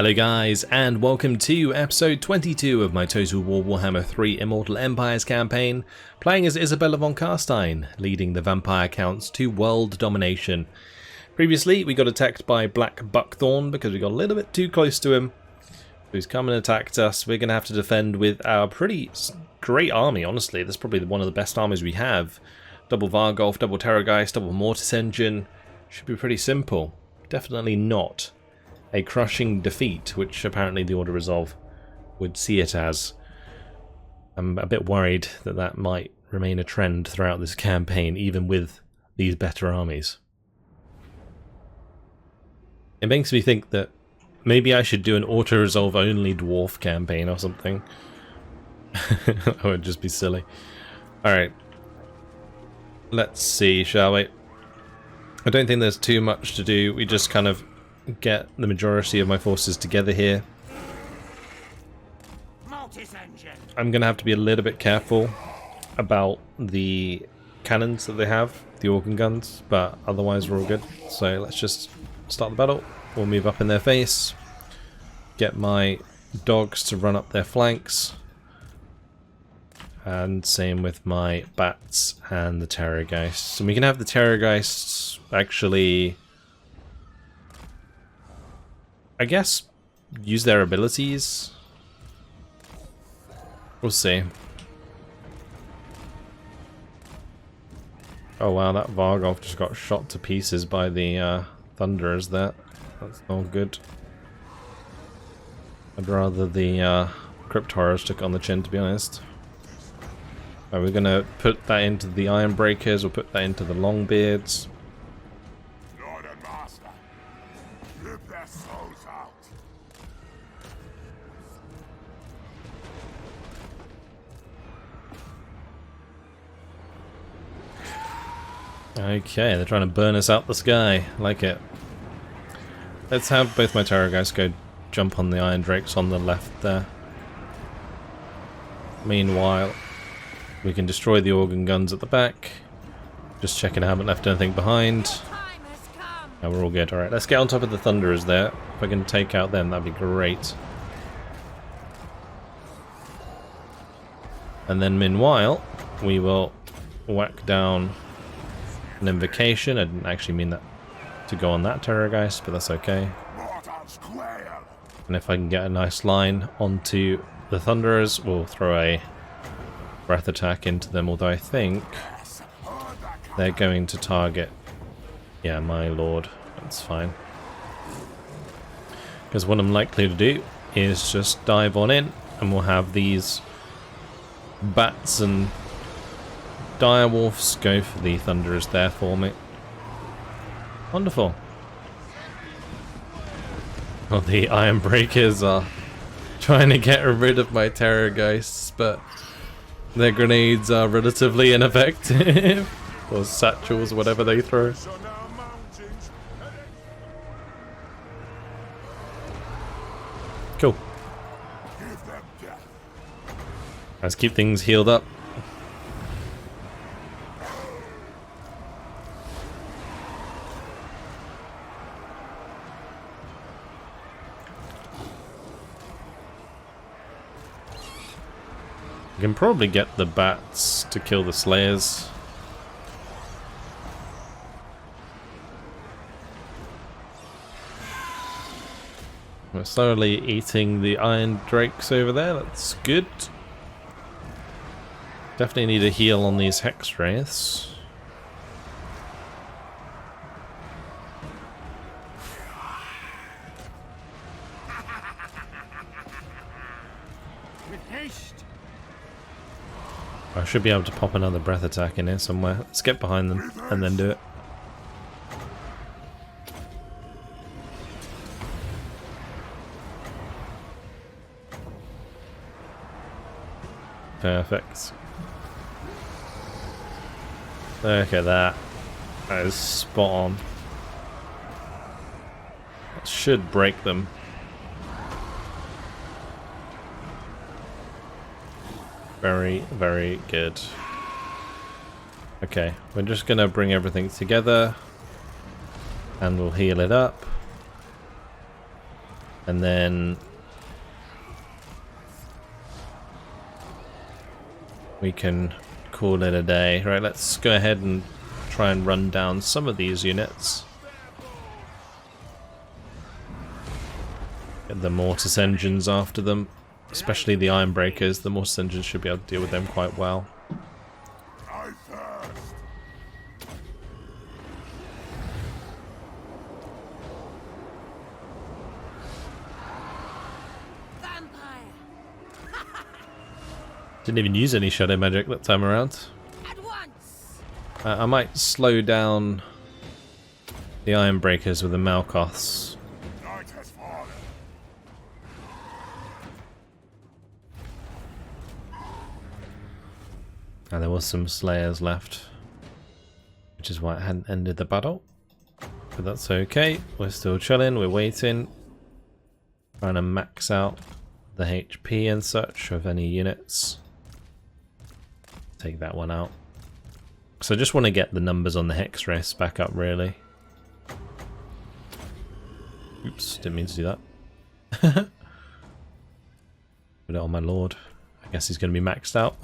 Hello guys, and welcome to episode 22 of my Total War Warhammer 3 Immortal Empires campaign, playing as Isabella von Carstein, leading the vampire counts to world domination. Previously, we got attacked by Black Buckthorn because we got a little bit too close to him. He's come and attacked us. We're going to have to defend with our pretty great army, honestly. That's probably one of the best armies we have. Double Vargolf, double Terrorgeist, double Mortis Engine. Should be pretty simple. Definitely not a crushing defeat, which apparently the Order Resolve would see it as. I'm a bit worried that that might remain a trend throughout this campaign, even with these better armies. It makes me think that maybe I should do an auto-resolve only dwarf campaign or something. That would just be silly. Alright. Let's see, shall we? I don't think there's too much to do. We just kind of get the majority of my forces together here. I'm going to have to be a little bit careful about the cannons that they have, the organ guns, but otherwise we're all good. So let's just start the battle. We'll move up in their face, get my dogs to run up their flanks, and same with my bats and the Terrorgeists. And we can have the Terrorgeists actually, I guess, use their abilities. We'll see. Oh wow, that Vargolf just got shot to pieces by the Thunderers there. That's not good. I'd rather the Crypt Horrors took on the chin, to be honest. Right, we're gonna put that into the Iron Breakers, we'll put that into the Longbeards. Lord and Master, rip their souls out. Okay, they're trying to burn us out the sky. Like it. Let's have both my Terrorgeists go jump on the Iron Drakes on the left there. Meanwhile, we can destroy the organ guns at the back. Just checking I haven't left anything behind. Now we're all good. Alright, let's get on top of the Thunderers there. If I can take out them, that'd be great. And then meanwhile, we will whack down an Invocation. I didn't actually mean that to go on that Terrorgeist, but that's okay. And if I can get a nice line onto the Thunderers, we'll throw a breath attack into them, although I think they're going to target, yeah, my lord. That's fine. Because what I'm likely to do is just dive on in, and we'll have these bats and direwolves go for the Thunderers there for me. Wonderful. Well, the Iron Breakers are trying to get rid of my Terrorgeists, but their grenades are relatively ineffective. Or satchels, whatever they throw. Cool. Let's keep things healed up. We can probably get the bats to kill the Slayers. We're slowly eating the Iron Drakes over there, that's good. Definitely need a heal on these Hex Wraiths. I should be able to pop another breath attack in here somewhere. Let's get behind them and then do it. Perfect. Look at that. That is spot on. That should break them. Very, very good. Okay, we're just gonna bring everything together and we'll heal it up. And then we can call it a day. Right, let's go ahead and try and run down some of these units. Get the mortis engines after them, especially the iron breakers. The mortis engines should be able to deal with them quite well. I thirst. Didn't even use any shadow magic that time around. I might slow down the iron breakers with the Malkoths. Night has fallen. And there was some slayers left, which is why it hadn't ended the battle. But that's okay. We're still chilling. We're waiting. Trying to max out the HP and such of any units. Take that one out. So I just want to get the numbers on the hex race back up, really. Oops, didn't mean to do that. Put it on my lord. I guess he's going to be maxed out.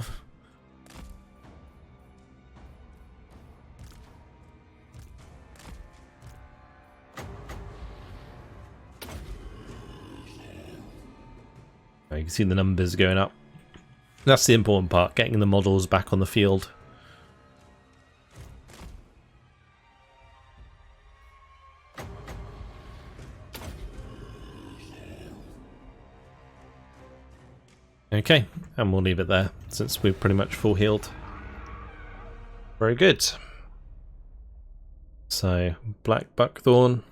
You can see the numbers going up. That's the important part, getting the models back on the field. Okay, and we'll leave it there since we're pretty much full healed. Very good. So, Black Buckthorn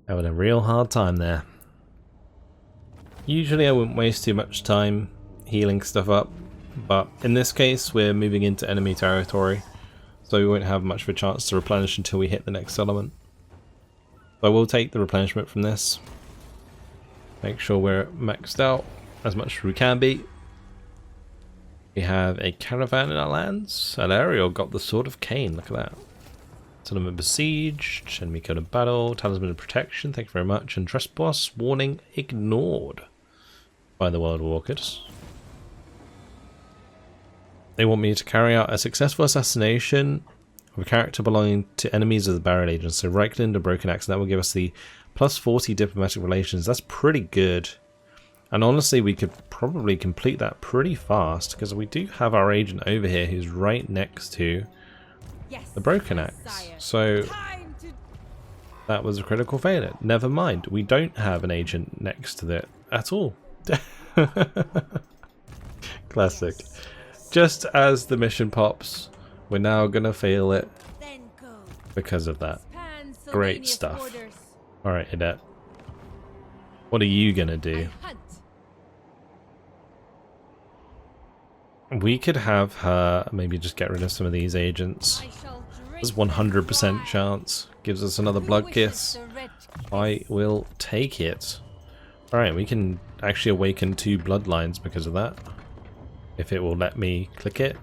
having a real hard time there. Usually I wouldn't waste too much time healing stuff up, but in this case we're moving into enemy territory, so we won't have much of a chance to replenish until we hit the next settlement. So I will take the replenishment from this. Make sure we're maxed out as much as we can be. We have a caravan in our lands. Alariel got the Sword of Cain, look at that. Settlement besieged, enemy code of battle, talisman of protection, thank you very much, and trespass warning ignored by the World Walkers. They want me to carry out a successful assassination of a character belonging to enemies of the Barrel Agents. So Reichland and Broken Axe, and that will give us the plus 40 diplomatic relations. That's pretty good. And honestly, we could probably complete that pretty fast, because we do have our agent over here who's right next to the Broken Axe. So that was a critical failure. Never mind, we don't have an agent next to it at all. Classic. Just as the mission pops, we're now gonna fail it because of that. Great stuff. Alright, Edette. What are you gonna do? We could have her maybe just get rid of some of these agents. There's 100% chance. Gives us another blood kiss. I will take it. Alright, we can actually awaken 2 bloodlines because of that. If it will let me click it.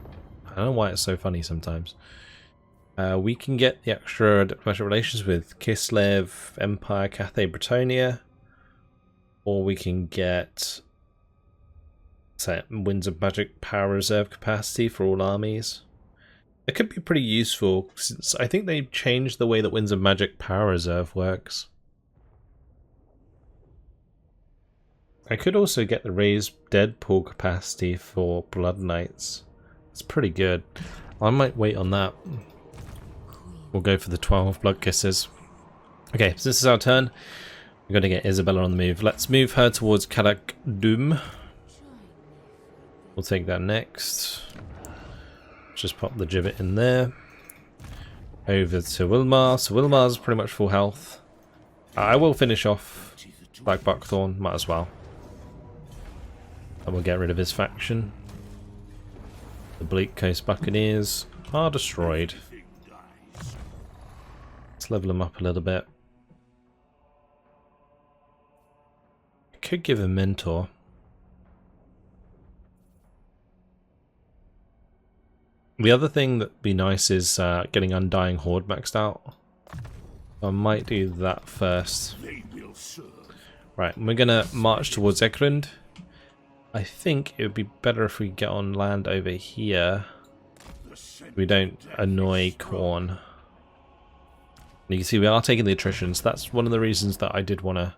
I don't know why it's so funny sometimes. We can get the extra diplomatic relations with Kislev, Empire, Cathay, Bretonia. Or we can get Winds of Magic power reserve capacity for all armies. It could be pretty useful since I think they've changed the way that Winds of Magic power reserve works. I could also get the raised dead pool capacity for Blood Knights. It's pretty good. I might wait on that. We'll go for the 12 blood kisses. Okay, so this is our turn. We're going to get Isabella on the move. Let's move her towards Kadak Doom. We'll take that next. Just pop the gibbet in there. Over to Wilmar. So Wilmar's pretty much full health. I will finish off Black Buckthorn, might as well. And we'll get rid of his faction. The Bleak Coast Buccaneers are destroyed. Let's level them up a little bit. I could give a mentor. The other thing that'd be nice is getting Undying Horde maxed out. I might do that first. Right, we're gonna march towards Ekrund. I think it would be better if we get on land over here. We don't annoy Khorne. You can see we are taking the attrition, so that's one of the reasons that I did want to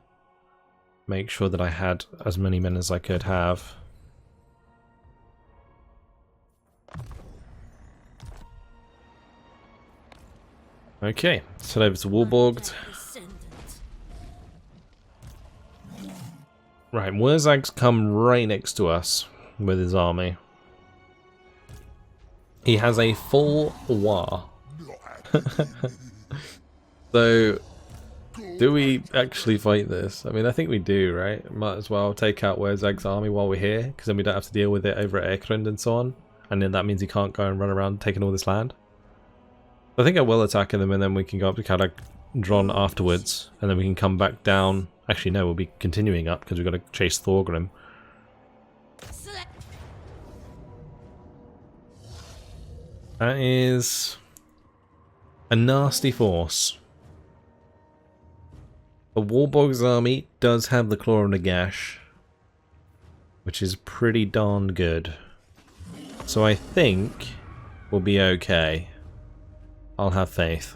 make sure that I had as many men as I could have. Okay, let's head over to Warborged. Right, Wurzag's come right next to us with his army. He has a full war. So, do we actually fight this? I mean, I think we do, right? Might as well take out Wurzag's army while we're here, because then we don't have to deal with it over at Ekrund and so on. And then that means he can't go and run around taking all this land. I think I will attack them, and then we can go up to Caladron afterwards, and then we can come back down. Actually, no, we'll be continuing up, because we've got to chase Thorgrim. That is a nasty force. The Warborg's army does have the Claw and the Gash, which is pretty darn good. So I think we'll be okay. I'll have faith.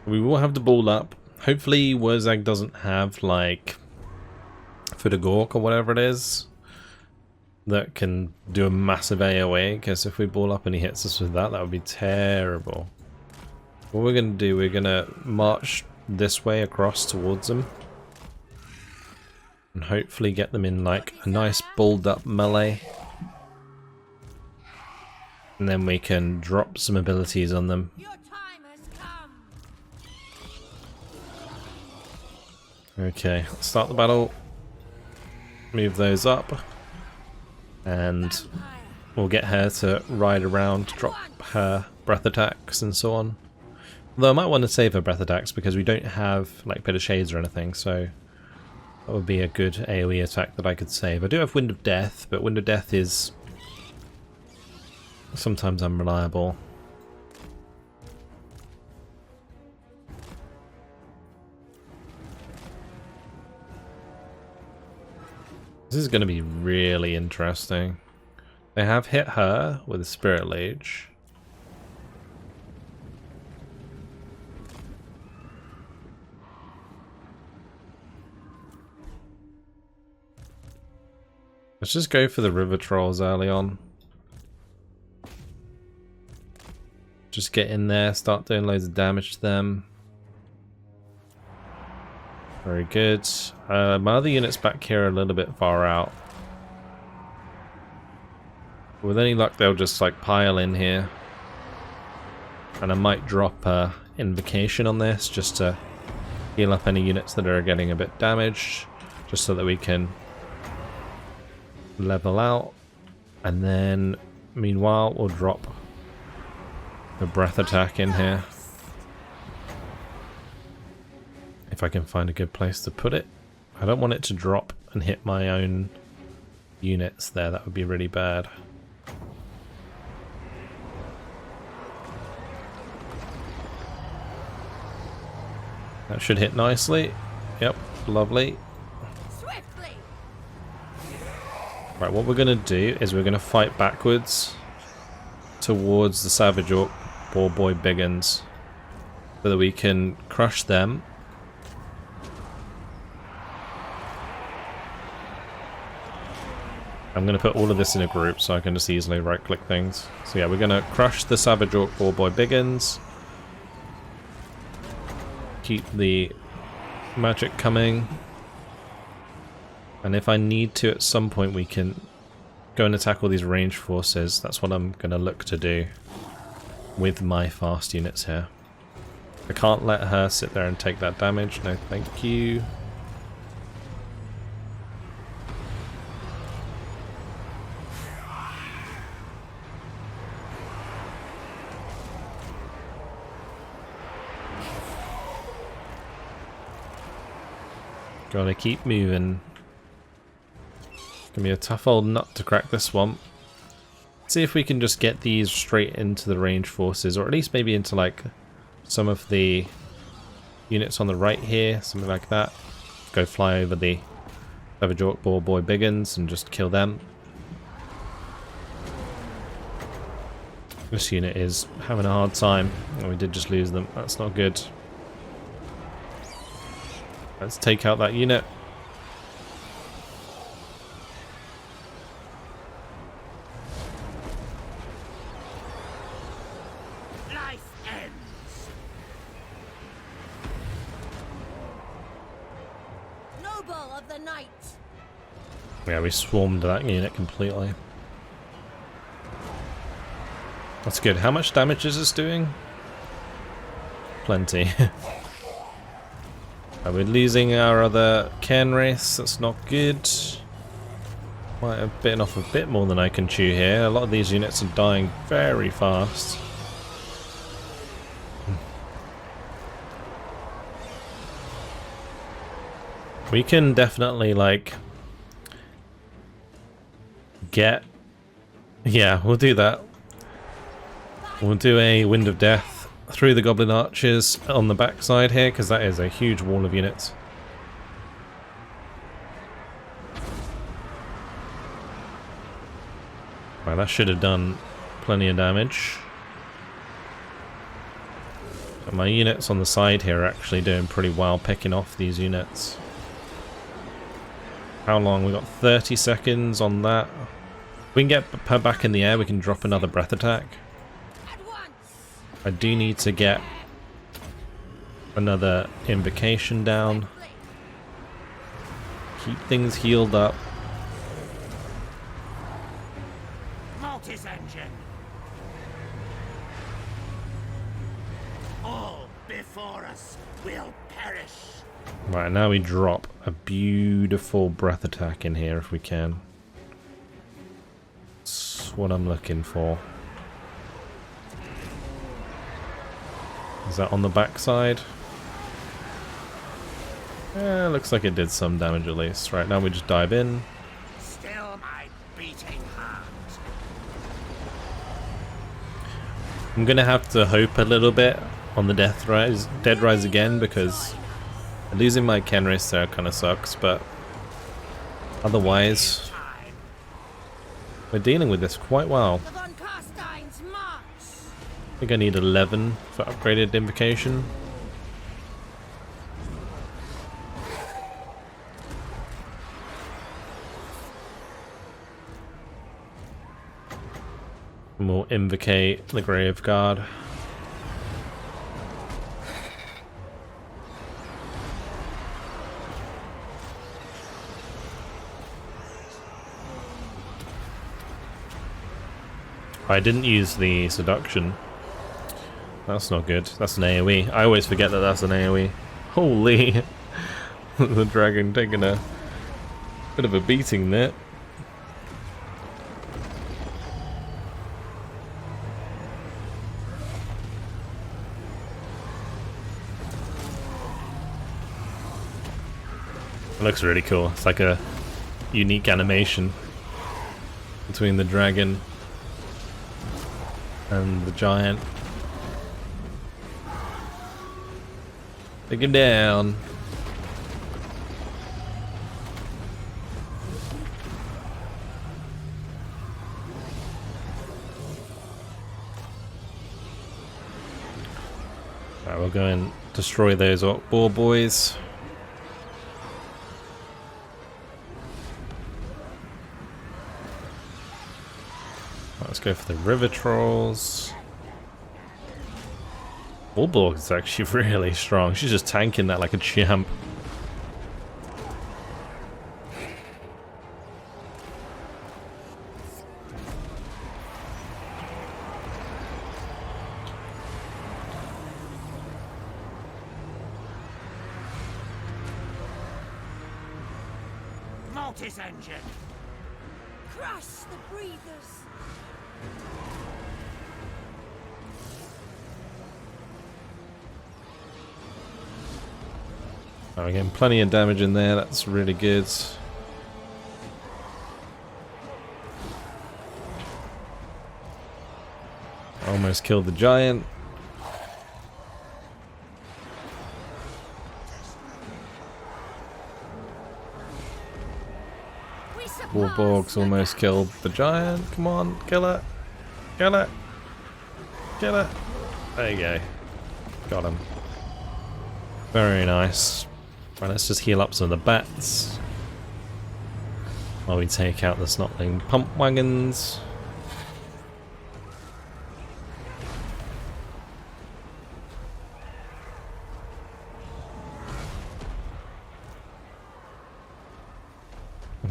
We will have the ball up. Hopefully Wurzag doesn't have, like, Foot of Gork or whatever it is that can do a massive AoE, because if we ball up and he hits us with that, that would be terrible. What we're going to do, we're going to march this way across towards them. And hopefully get them in, like, a nice balled up melee. And then we can drop some abilities on them. Your time has come. Okay, let's start the battle. Move those up. And we'll get her to ride around, drop her breath attacks and so on. Although I might want to save her breath attacks because we don't have like Pit of Shades or anything, so that would be a good AoE attack that I could save. I do have Wind of Death, but Wind of Death is sometimes unreliable. This is going to be really interesting. They have hit her with a Spirit Leech. Let's just go for the River Trolls early on. Just get in there, start doing loads of damage to them. Very good. My other units back here are a little bit far out. With any luck, they'll just like pile in here. And I might drop Invocation on this just to heal up any units that are getting a bit damaged, just so that we can level out. And then, meanwhile, we'll drop the breath attack in here. If I can find a good place to put it. I don't want it to drop and hit my own units there. That would be really bad. That should hit nicely. Yep, lovely. Swiftly. Right, what we're going to do is we're going to fight backwards towards the Savage Orc Boar Boy Biggins so that we can crush them. I'm going to put all of this in a group so I can just easily right click things. So yeah, we're going to crush the Savage Orc Boar Boy Biggins. Keep the magic coming. And if I need to at some point we can go and attack all these ranged forces. That's what I'm going to look to do with my fast units here. I can't let her sit there and take that damage. No, thank you. Gotta keep moving. It's gonna be a tough old nut to crack this one. See if we can just get these straight into the ranged forces, or at least maybe into like some of the units on the right here, something like that. Go fly over the Overjork Boar Boy Biggins and just kill them. This unit is having a hard time. Oh, we did just lose them. That's not good. Let's take out that unit. Life ends. Noble of the night. Yeah, we swarmed that unit completely. That's good. How much damage is this doing? Plenty. We're losing our other Cairn race. That's not good. Might have bitten off a bit more than I can chew here. A lot of these units are dying very fast. We can definitely, like, get... Yeah, we'll do that. We'll do a Wind of Death through the Goblin Archers on the backside here, because that is a huge wall of units. Right, that should have done plenty of damage. But my units on the side here are actually doing pretty well picking off these units. How long? We got 30 seconds on that. If we can get her back in the air, we can drop another breath attack. I do need to get another invocation down. Keep things healed up. Mortis engine. All before us will perish. Right, now we drop a beautiful breath attack in here if we can. That's what I'm looking for. Is that on the backside? Yeah, looks like it did some damage at least. Right, now we just dive in. Still my beating heart. I'm gonna have to hope a little bit on the Dead Rise again, because losing my Kenris there kind of sucks, but otherwise we're dealing with this quite well. The Von Carstein's march. I think I need 11 for upgraded invocation. And we'll invocate the Grave Guard. I didn't use the seduction. That's not good. That's an AoE. I always forget that that's an AoE. Holy! The dragon taking a bit of a beating there. It looks really cool. It's like a unique animation between the dragon and the giant. Take him down. Alright, we'll go and destroy those Orc Boar boys. Let's go for the River Trolls. Bulborg is actually really strong. She's just tanking that like a champ. Mortis engine. Crush the breathers. Oh, we're getting plenty of damage in there. That's really good. Almost killed the giant. Warborg's almost killed the giant. Come on, kill it. Kill it. Kill it. There you go. Got him. Very nice. Right, let's just heal up some of the bats while we take out the snotling pump wagons.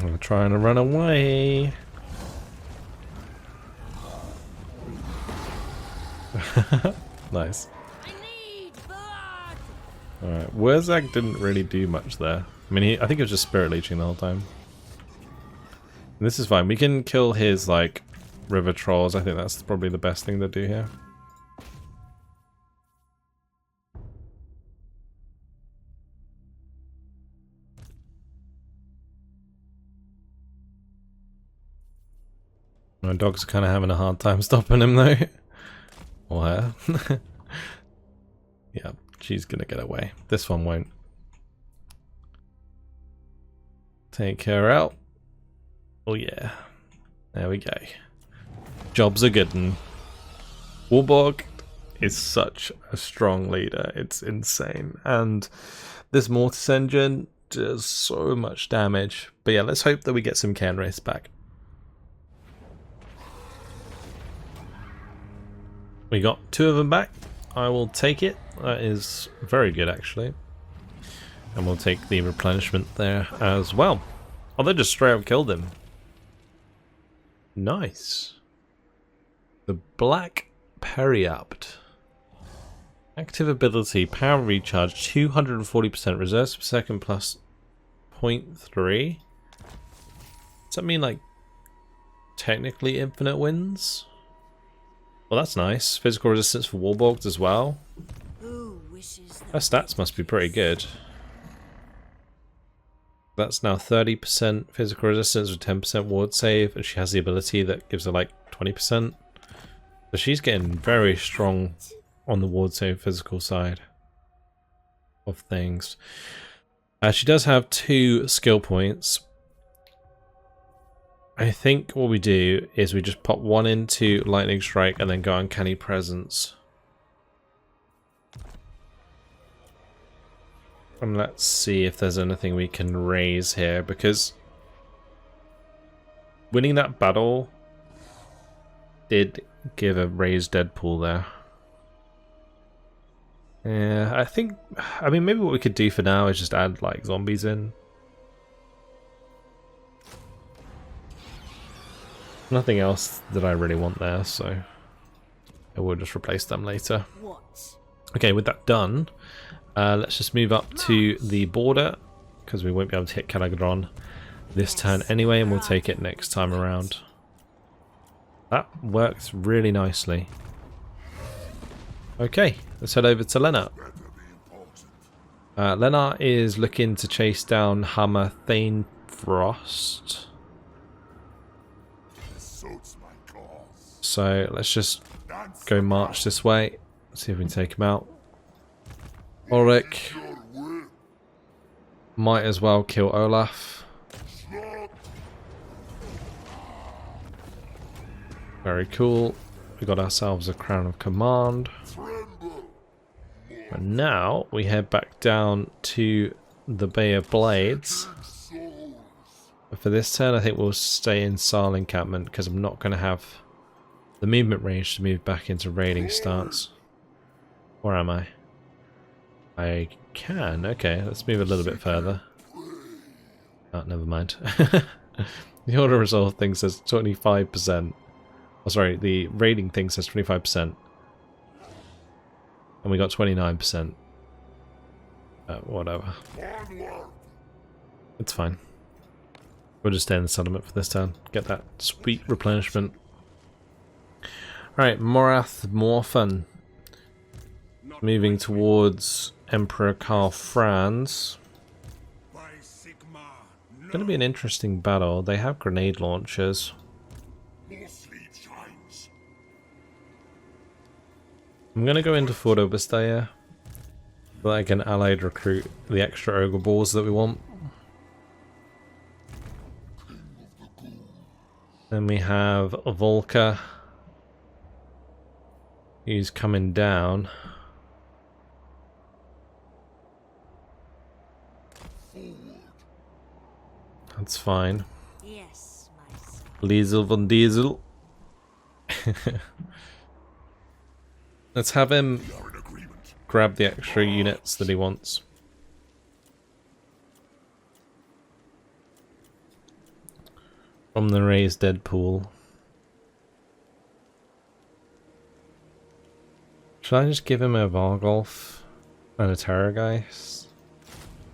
I'm trying to run away. Nice. Alright, Wurzag didn't really do much there. I mean, I think he was just spirit leeching the whole time. And this is fine. We can kill his, like, river trolls. I think that's probably the best thing to do here. My dogs are kind of having a hard time stopping him, though. Or her. Yeah, she's gonna get away. This one won't. Take her out. Oh yeah. There we go. Job's a good one. Warborg is such a strong leader. It's insane. And this Mortis engine does so much damage. But yeah, let's hope that we get some Cairn race back. We got 2 of them back. I will take it. That is very good, actually. And we'll take the replenishment there as well. Oh, they just straight up killed him. Nice. The Black Periapt. Active ability, power recharge, 240%, reserves per second plus 0.3. Does that mean, like, technically infinite wins? Well, that's nice. Physical resistance for Warborgs as well. Her stats must be pretty good. That's now 30% physical resistance with 10% ward save, and she has the ability that gives her like 20%. So she's getting very strong on the ward save physical side of things. She does have 2 skill points. I think what we do is we just pop 1 into Lightning Strike and then go Uncanny Presence. And let's see if there's anything we can raise here, because winning that battle did give a raised Deadpool there. Yeah, I mean, maybe what we could do for now is just add like zombies in. Nothing else that I really want there, so I will just replace them later. Okay, with that done, let's just move up to the border, because we won't be able to hit Calagron this turn anyway, and we'll take it next time around. That works really nicely. Okay, let's head over to Lennart. Lennart is looking to chase down Hammer Thanefrost. So let's just go march this way, see if we can take him out. Ulrich might as well kill Olaf. Very cool. We got ourselves a Crown of Command. And now we head back down to the Bay of Blades. But for this turn, I think we'll stay in Saal encampment, because I'm not going to have the movement range to move back into raiding stance. Where am I? I can. Okay, let's move a little bit further. Oh, never mind. The Order of Resolve thing says 25%. Oh, sorry, the raiding thing says 25%. And we got 29%. Whatever. It's fine. We'll just stay in the settlement for this turn. Get that sweet replenishment. Alright, Morath Morphan. Moving towards Emperor Karl Franz. Going to be an interesting battle. They have grenade launchers. I'm going to go into Fort Obersteyr, so I can allied recruit the extra ogre balls that we want. Then we have Vulcan. He's coming down. That's fine. Yes, my son. Liesel von Diesel. Let's have him grab the extra units that he wants. From the raised dead pool. Should I just give him a Vargolf and a Terrorgeist?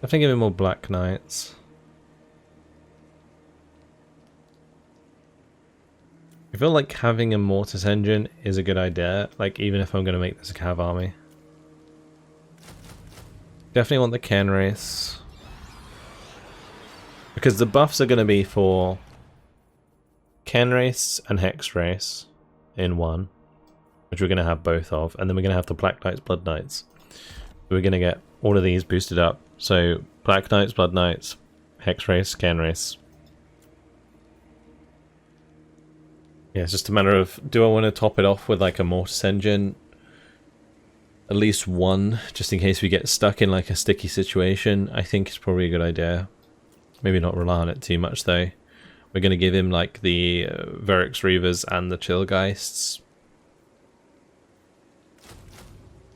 I think give him more Black Knights. I feel like having a Mortis engine is a good idea, like even if I'm going to make this a Cav army. Definitely want the Ken race. Because the buffs are going to be for Ken race and Hex race in one, which we're going to have both of, and then we're going to have the Black Knights, Blood Knights. We're going to get all of these boosted up. So Black Knights, Blood Knights, Hex race, Ken race. Yeah, it's just a matter of, do I want to top it off with like a Mortis engine? At least one, just in case we get stuck in like a sticky situation. I think it's probably a good idea. Maybe not rely on it too much though. We're going to give him like the Verix Reavers and the Chillgeists.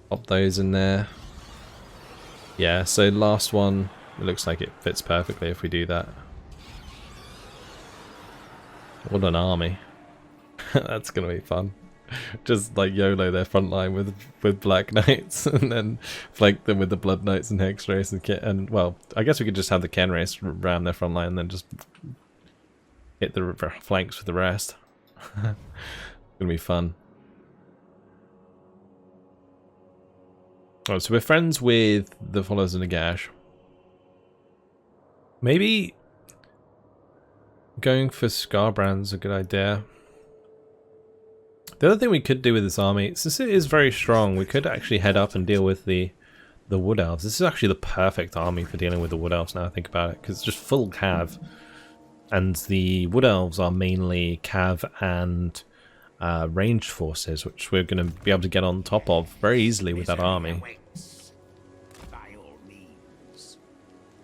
Pop those in there. Yeah, so last one, it looks like it fits perfectly if we do that. What an army. That's going to be fun. Just like YOLO their front line with Black Knights and then flank them with the Blood Knights and Hex Race and well, I guess we could just have the Ken Race ram their front line and then just hit the flanks with the rest. It's gonna be fun. Alright, so we're friends with the Followers of Nagash. Maybe going for Scarbrand's a good idea. The other thing we could do with this army, since it is very strong, we could actually head up and deal with the Wood Elves. This is actually the perfect army for dealing with the Wood Elves now I think about it, because it's just full Cav. And the Wood Elves are mainly Cav and ranged forces, which we're going to be able to get on top of very easily with that army.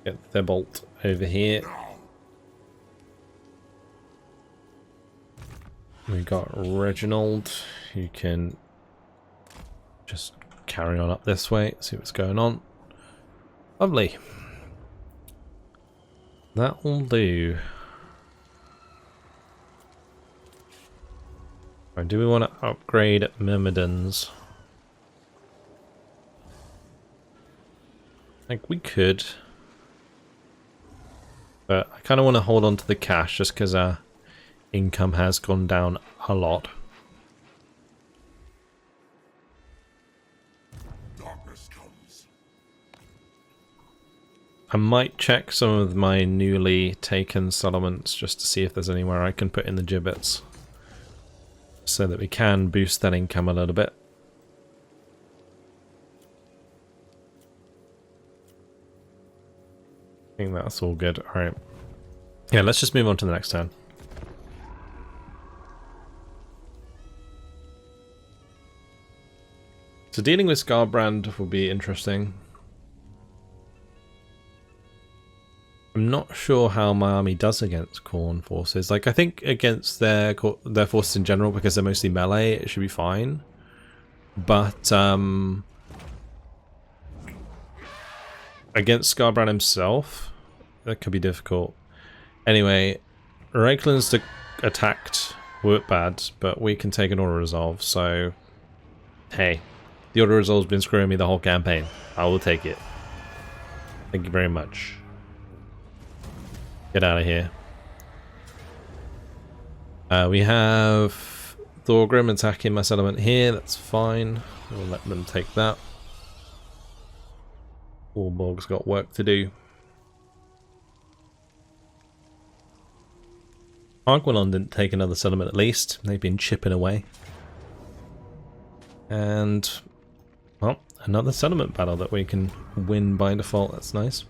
Get the bolt over here. We got Reginald, who can just carry on up this way, see what's going on. Lovely. That will do. Right, do we want to upgrade Myrmidons? Like we could. But I kind of want to hold on to the cash just because our income has gone down a lot. Darkness comes. I might check some of my newly taken settlements just to see if there's anywhere I can put in the gibbets, so that we can boost that income a little bit. I think that's all good. Alright. Yeah, let's just move on to the next turn. So dealing with Scarbrand will be interesting. I'm not sure how my army does against Khorne forces. Like, I think against their forces in general, because they're mostly melee, it should be fine. But against Scarbrand himself, that could be difficult. Anyway, Reikland's attacked weren't bad, but we can take an auto resolve. So, hey, the auto resolve's been screwing me the whole campaign. I will take it. Thank you very much. Get out of here. We have Thorgrim attacking my settlement here. That's fine. We'll let them take that. Warborg's got work to do. Arguelon didn't take another settlement at least. They've been chipping away. And, well, another settlement battle that we can win by default. That's nice.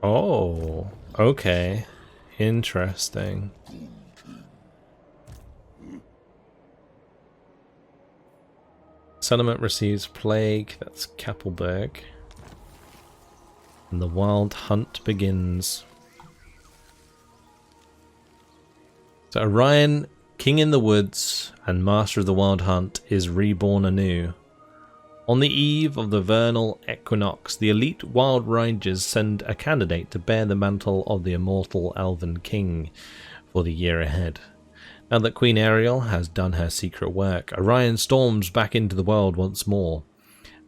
Oh, okay. Interesting. Settlement receives plague. That's Kappelberg. And the wild hunt begins. So Orion, king in the woods and master of the wild hunt, is reborn anew. On the eve of the vernal equinox, the elite wild rangers send a candidate to bear the mantle of the immortal elven king for the year ahead. Now that Queen Ariel has done her secret work, Orion storms back into the world once more.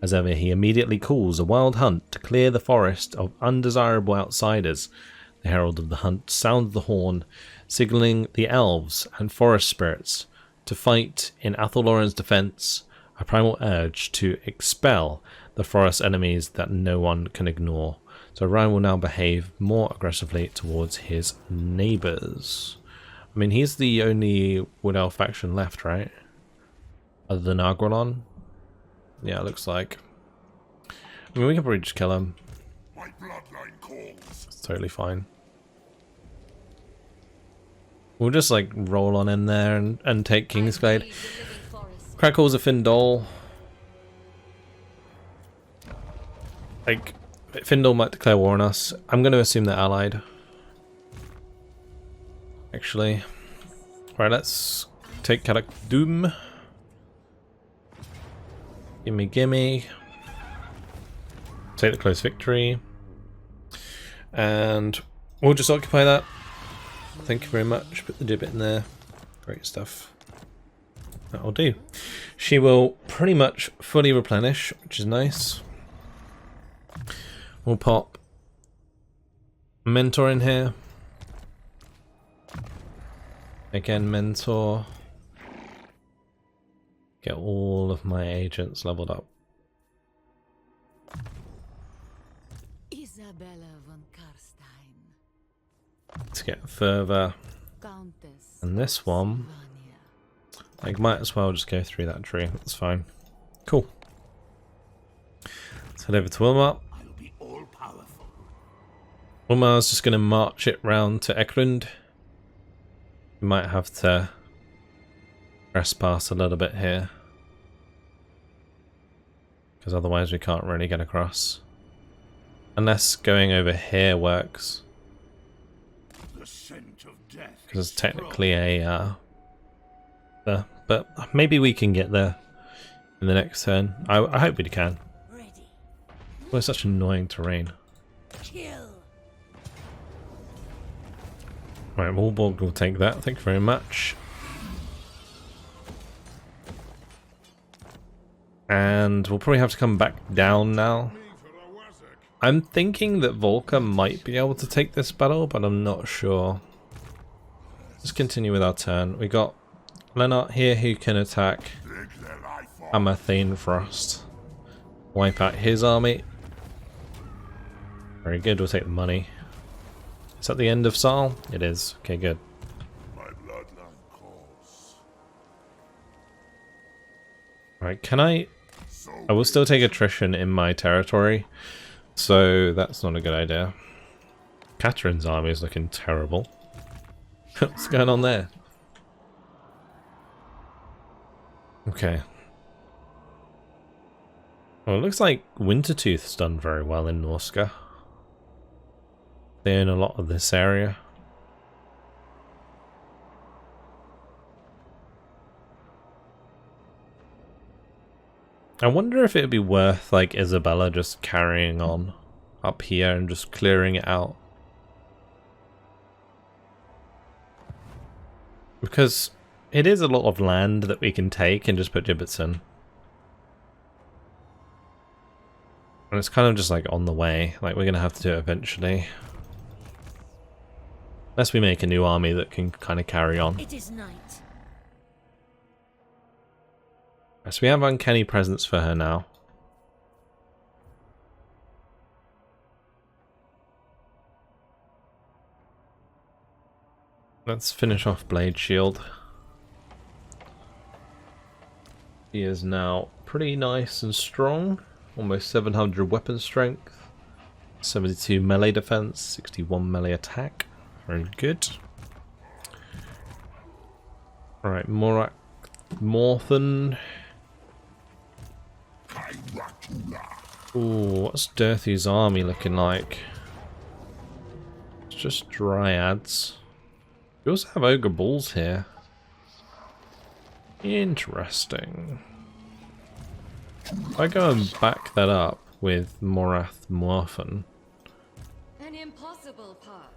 As ever, he immediately calls a wild hunt to clear the forest of undesirable outsiders. The herald of the hunt sounds the horn, signalling the elves and forest spirits to fight in Athaloran's defense, a primal urge to expel the forest enemies that no one can ignore. So Orion will now behave more aggressively towards his neighbours. I mean, he's the only Wood Elf faction left, right? Other than Agrelon? Yeah, it looks like. I mean, we can probably just kill him. My bloodline calls. It's totally fine. We'll just, like, roll on in there and take Kingsglade. Crackle's a Findol. Like, Findol might declare war on us. I'm going to assume they're allied. Actually. Right, let's take Kadak Doom. Gimme, gimme. Take the close victory. And we'll just occupy that. Thank you very much. Put the gibbet in there. Great stuff. That'll do. She will pretty much fully replenish, which is nice. We'll pop Mentor in here. Again, Mentor. Get all of my agents leveled up. Isabella von Carstein. Let's get further. Countess And this one, Sylvania. I might as well just go through that tree. That's fine. Cool. Let's head over to Wilmar. I'll be all powerful. Wilmar's just going to march it round to Eklund. We might have to press past a little bit here, because otherwise we can't really get across. Unless going over here works. The scent of death. Because it's technically a but maybe we can get there in the next turn. I hope we can. Ready. Well, it's such annoying terrain. Kill. Right, Wallborg will take that. Thank you very much. And we'll probably have to come back down now. I'm thinking that Vulcan might be able to take this battle, but I'm not sure. Let's continue with our turn. We got Lennart here who can attack Amathane Frost. Wipe out his army. Very good, we'll take the money. Is that the end of Saal? It is. Okay, good. My bloodline calls. Right, can I will still take attrition in my territory, so that's not a good idea. Catherine's army is looking terrible. What's going on there? Okay. Well, it looks like Wintertooth's done very well in Norska. They own a lot of this area. I wonder if it would be worth, like, Isabella just carrying on up here and just clearing it out. Because it is a lot of land that we can take and just put gibbets in. And it's kind of just like on the way, like we're going to have to do it eventually. Unless we make a new army that can kind of carry on. It is night. So we have Uncanny Presence for her now. Let's finish off Blade Shield. He is now pretty nice and strong. Almost 700 weapon strength. 72 melee defense, 61 melee attack. Very good. Alright, Morthen. Ooh, what's Dirthy's army looking like? It's just dryads. We also have ogre bulls here. Interesting. If I go and back that up with Morath Morphin, An impossible path.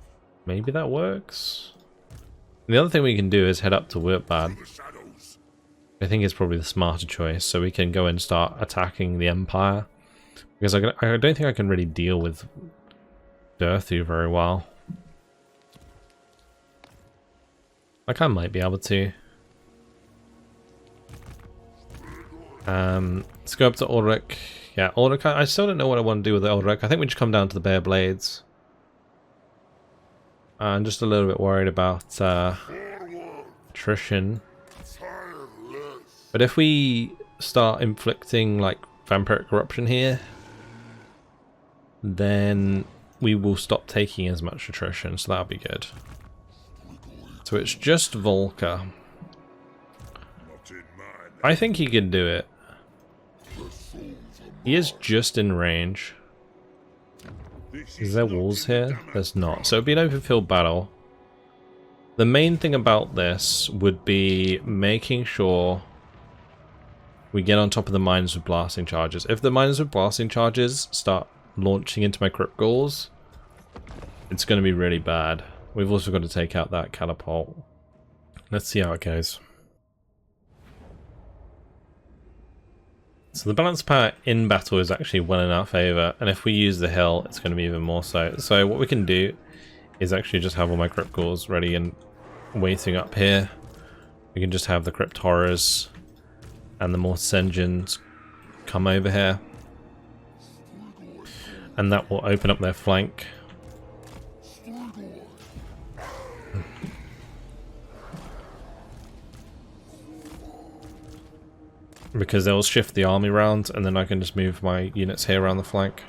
maybe that works. And the other thing we can do is head up to Wurtbad. I think it's probably the smarter choice, so we can go and start attacking the Empire. Because I don't think I can really deal with Dirthu very well. Like I might be able to. Let's go up to Ulrich. Yeah, Ulrich, I still don't know what I want to do with Ulrich. I think we just come down to the Bare Blades. I'm just a little bit worried about attrition. But if we start inflicting like vampiric corruption here, then we will stop taking as much attrition, so that'll be good. So it's just Volker. I think he can do it. He is just in range. Is there walls here? There's not. So it'd be an open field battle. The main thing about this would be making sure we get on top of the miners with blasting charges. If the miners with blasting charges start launching into my crypt ghouls, it's going to be really bad. We've also got to take out that catapult. Let's see how it goes. So the balance power in battle is actually well in our favour, and if we use the hill, it's going to be even more so. So what we can do is actually just have all my crypt ghouls ready and waiting up here. We can just have the crypt horrors and the Mortis engines come over here, and that will open up their flank. Because they'll shift the army around, and then I can just move my units here around the flank.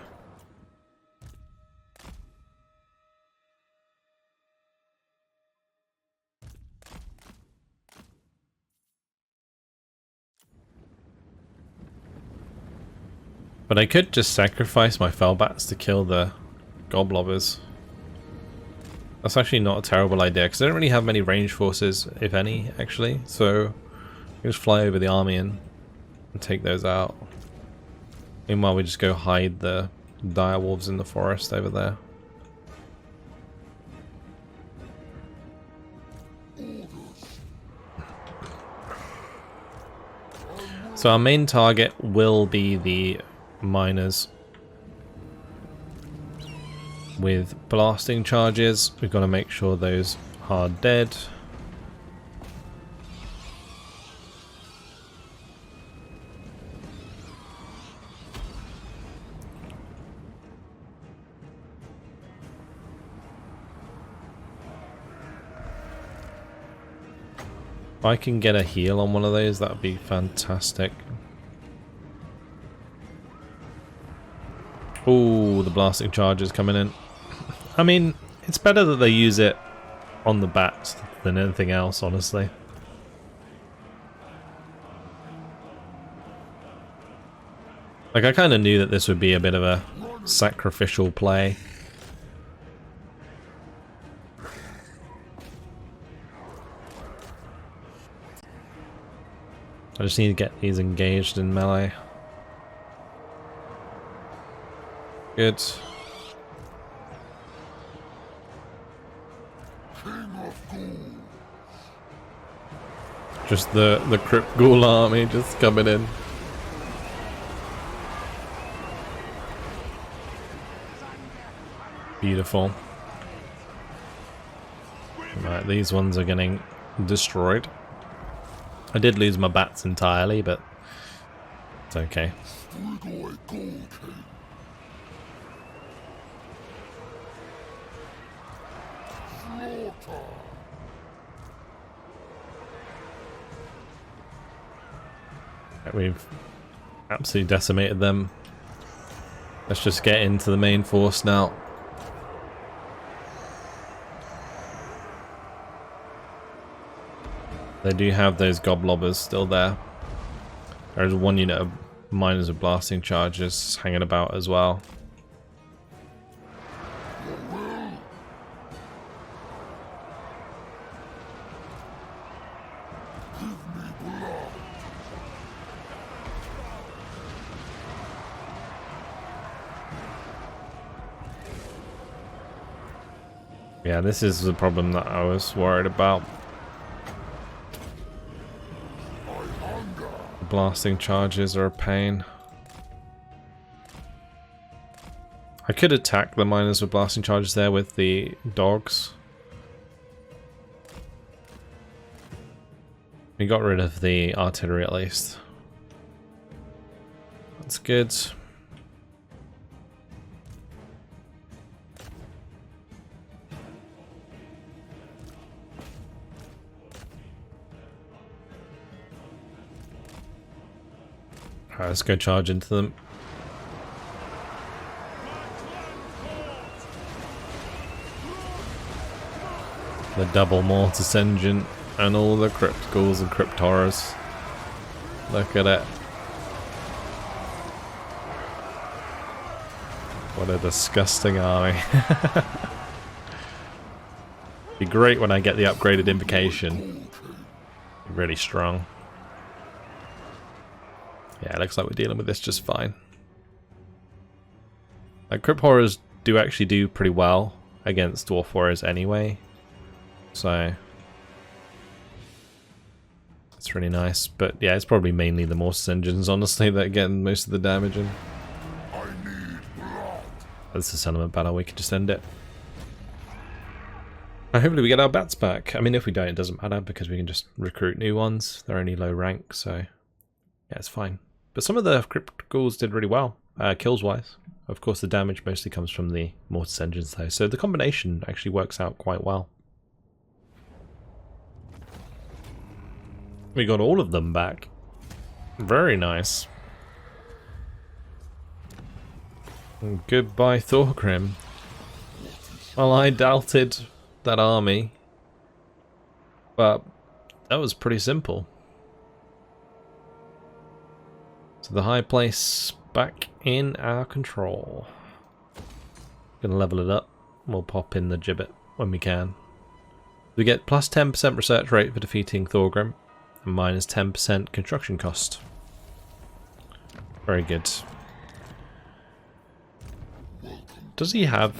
But I could just sacrifice my Felbats to kill the Goblobbers. That's actually not a terrible idea, because I don't really have many range forces, if any, actually. So I can just fly over the army and take those out. Meanwhile, we just go hide the direwolves in the forest over there. So our main target will be the miners with blasting charges. We've got to make sure those are dead. If I can get a heal on one of those, that would be fantastic. Ooh, the blasting charge is coming in. I mean, it's better that they use it on the bats than anything else, honestly. Like, I kind of knew that this would be a bit of a sacrificial play. I just need to get these engaged in melee. Good. Just the Crypt Ghoul army just coming in. Beautiful. Right, these ones are getting destroyed. I did lose my bats entirely, but it's okay. We've absolutely decimated them. Let's just get into the main force now. They do have those goblobbers still there. There's one unit of miners with blasting charges hanging about as well. Yeah, this is the problem that I was worried about. The blasting charges are a pain. I could attack the miners with blasting charges there with the dogs. We got rid of the artillery at least. That's good. Alright, let's go charge into them. The double mortis engine and all the crypticals and cryptoras. Look at it. What a disgusting army. Be great when I get the upgraded invocation. Be really strong. Yeah, it looks like we're dealing with this just fine. Like, Crypt Horrors do actually do pretty well against Dwarf Warriors anyway. So, it's really nice. But yeah, it's probably mainly the Mortis engines, honestly, that are getting most of the damage in. This is a settlement battle, we can just end it. And hopefully we get our bats back. I mean, if we don't, it doesn't matter, because we can just recruit new ones. They're only low rank, so yeah, it's fine. But some of the crypticals did really well, kills-wise. Of course, the damage mostly comes from the Mortis engines, though, so the combination actually works out quite well. We got all of them back. Very nice. And goodbye, Thorgrim. Well, I doubted that army, but that was pretty simple. So the high place back in our control. Gonna level it up. We'll pop in the gibbet when we can. We get plus 10% research rate for defeating Thorgrim, and minus 10% construction cost. Very good. Does he have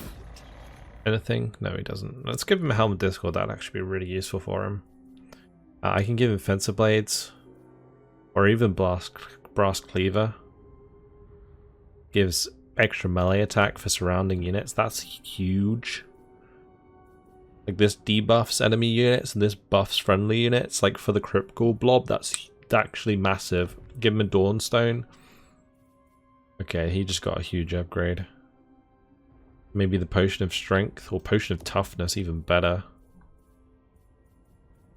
anything? No, he doesn't. Let's give him a Helm of Discord. That'd actually be really useful for him. I can give him Fencer Blades, or even Brass Cleaver. Gives extra melee attack for surrounding units. That's huge. Like, this debuffs enemy units and this buffs friendly units. Like, for the Cryptical Blob, that's actually massive. Give him a Dawnstone. Okay, he just got a huge upgrade. Maybe the Potion of Strength or Potion of Toughness, even better.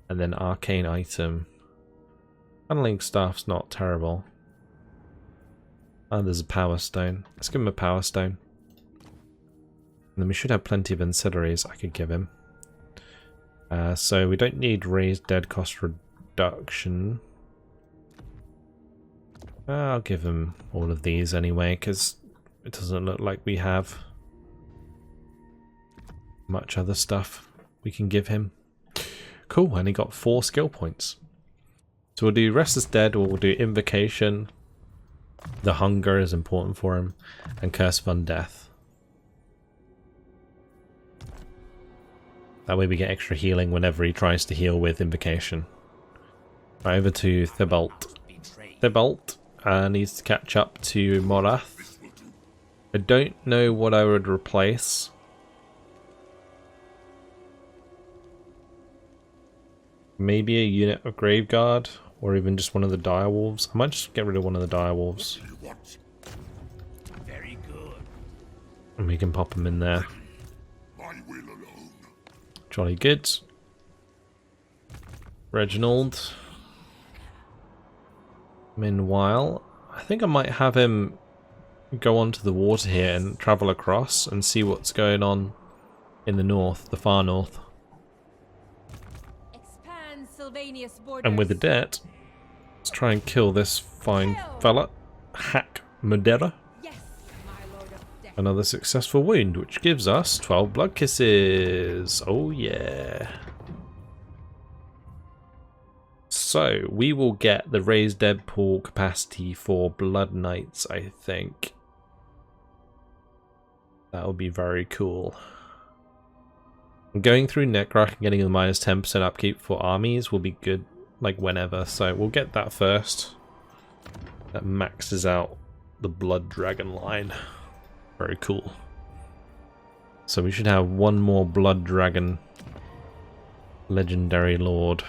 And then Arcane Item. Funneling Staff's not terrible. Oh, there's a Power Stone. Let's give him a Power Stone. And then we should have plenty of ancillaries I could give him. So we don't need raised dead cost reduction. I'll give him all of these anyway, because it doesn't look like we have much other stuff we can give him. Cool, and he got 4 skill points. So we'll do Restless Dead, or we'll do Invocation. The Hunger is important for him, and Curse of Undeath. That way we get extra healing whenever he tries to heal with Invocation. Right, over to Thibault. Thibault needs to catch up to Morath. I don't know what I would replace. Maybe a unit of Graveguard, or even just one of the Direwolves. I might just get rid of one of the Direwolves. Very good. And we can pop them in there. Jolly good. Reginald. Meanwhile, I think I might have him go onto the water here and travel across and see what's going on in the north, the far north. Expand Sylvania's borders. And with the debt, let's try and kill this fine fella. Hack Madeira. Yes, my lord of death. Another successful wound, which gives us 12 blood kisses. Oh yeah. So, we will get the raised dead pool capacity for Blood Knights, I think. That would be very cool. Going through Necroc and getting the minus 10% upkeep for armies will be good, like whenever. So, we'll get that first. That maxes out the Blood Dragon line. Very cool. So, we should have one more Blood Dragon Legendary Lord.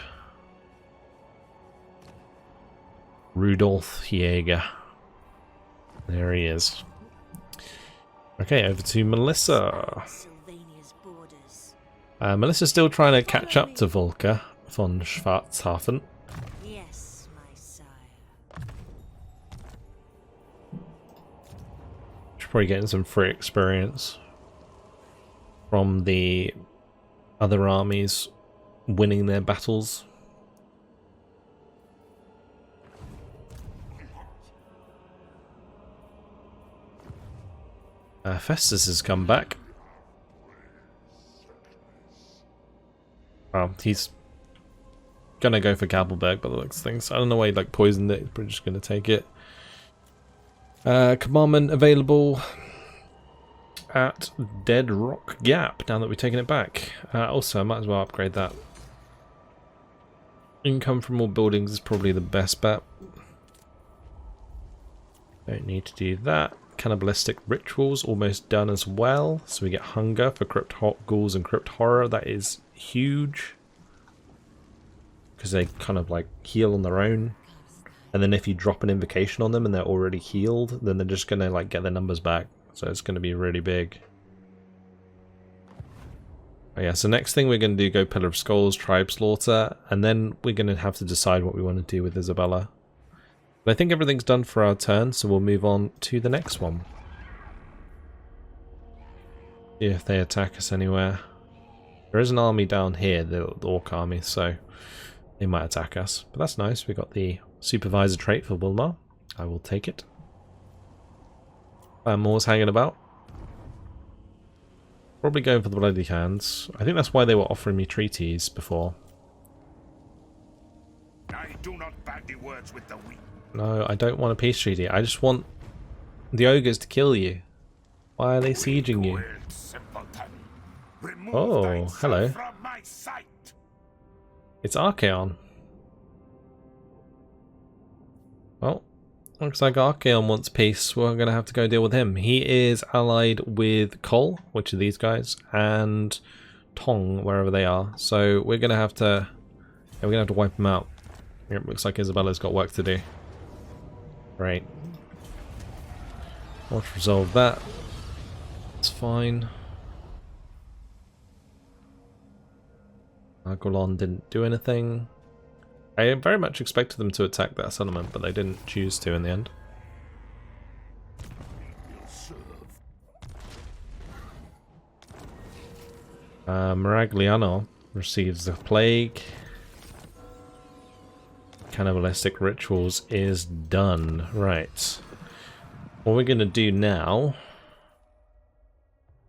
Rudolph Jäger. There he is. Okay, over to Melissa. Melissa's still trying to catch up to Vulcan von Schwarzhafen. Yes, my sire. She's probably getting some free experience from the other armies winning their battles. Festus has come back. Well, he's gonna go for Kabelberg by the looks of things. I don't know why he like poisoned it, but just gonna take it. Commandment available at Dead Rock Gap now that we've taken it back. Also, I might as well upgrade that. Income from more buildings is probably the best bet. Don't need to do that. Cannibalistic rituals almost done as well, so we get hunger for crypt ghouls and crypt horror. That is huge because they kind of like heal on their own, and then if you drop an invocation on them and they're already healed, then they're just gonna like get their numbers back, so it's gonna be really big. Oh yeah, so next thing we're gonna do, go Pillar of Skulls, Tribe Slaughter, and then we're gonna have to decide what we want to do with Isabella. But I think everything's done for our turn, so we'll move on to the next one. See if they attack us anywhere. There is an army down here, the Orc army, so they might attack us. But that's nice, we got the Supervisor trait for Wilmar. I will take it. Moore's hanging about. Probably going for the Bloody Hands. I think that's why they were offering me treaties before. I do not bandy words with the weak. No, I don't want a peace treaty. I just want the ogres to kill you. Why are they sieging you? Oh, hello. It's Archaon. Well, looks like Archaon wants peace. We're going to have to go deal with him. He is allied with Cole, which are these guys, and Tong, wherever they are. So we're going to have to, we're going to have to wipe them out. It looks like Isabella's got work to do. Right. Let's resolve that. It's fine. Argolon didn't do anything. I very much expected them to attack that settlement, but they didn't choose to in the end. Maragliano receives the plague. Cannibalistic rituals is done. Right. What we're going to do now,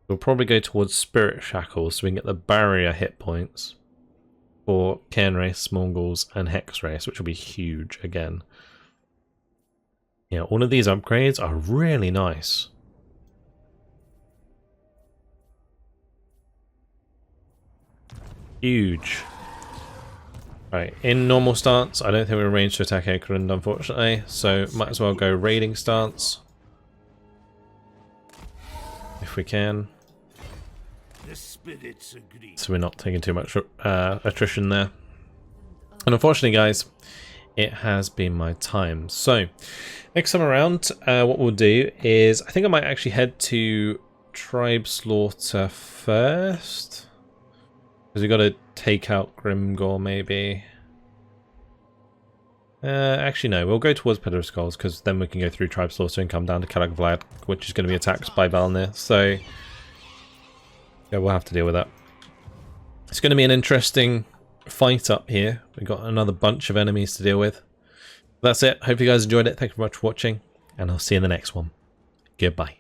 we'll probably go towards Spirit Shackles so we can get the barrier hit points for Cairn Race, Mongols, and Hex Race, which will be huge again. Yeah, all of these upgrades are really nice. Huge. Right, in normal stance, I don't think we're arranged to attack Akerund, unfortunately, so might as well go raiding stance. If we can. The spirits agree. So we're not taking too much attrition there. And unfortunately, guys, it has been my time. So, next time around, what we'll do is, I think I might actually head to Tribe Slaughter first. Because we've got to take out Grimgor, maybe. Actually, no. We'll go towards Pillar of Skulls, because then we can go through Tribe Slaughter and come down to Vlad, which is going to be attacked by Valnir. So, yeah, we'll have to deal with that. It's going to be an interesting fight up here. We've got another bunch of enemies to deal with. That's it. Hope you guys enjoyed it. Thank you very much for watching, and I'll see you in the next one. Goodbye.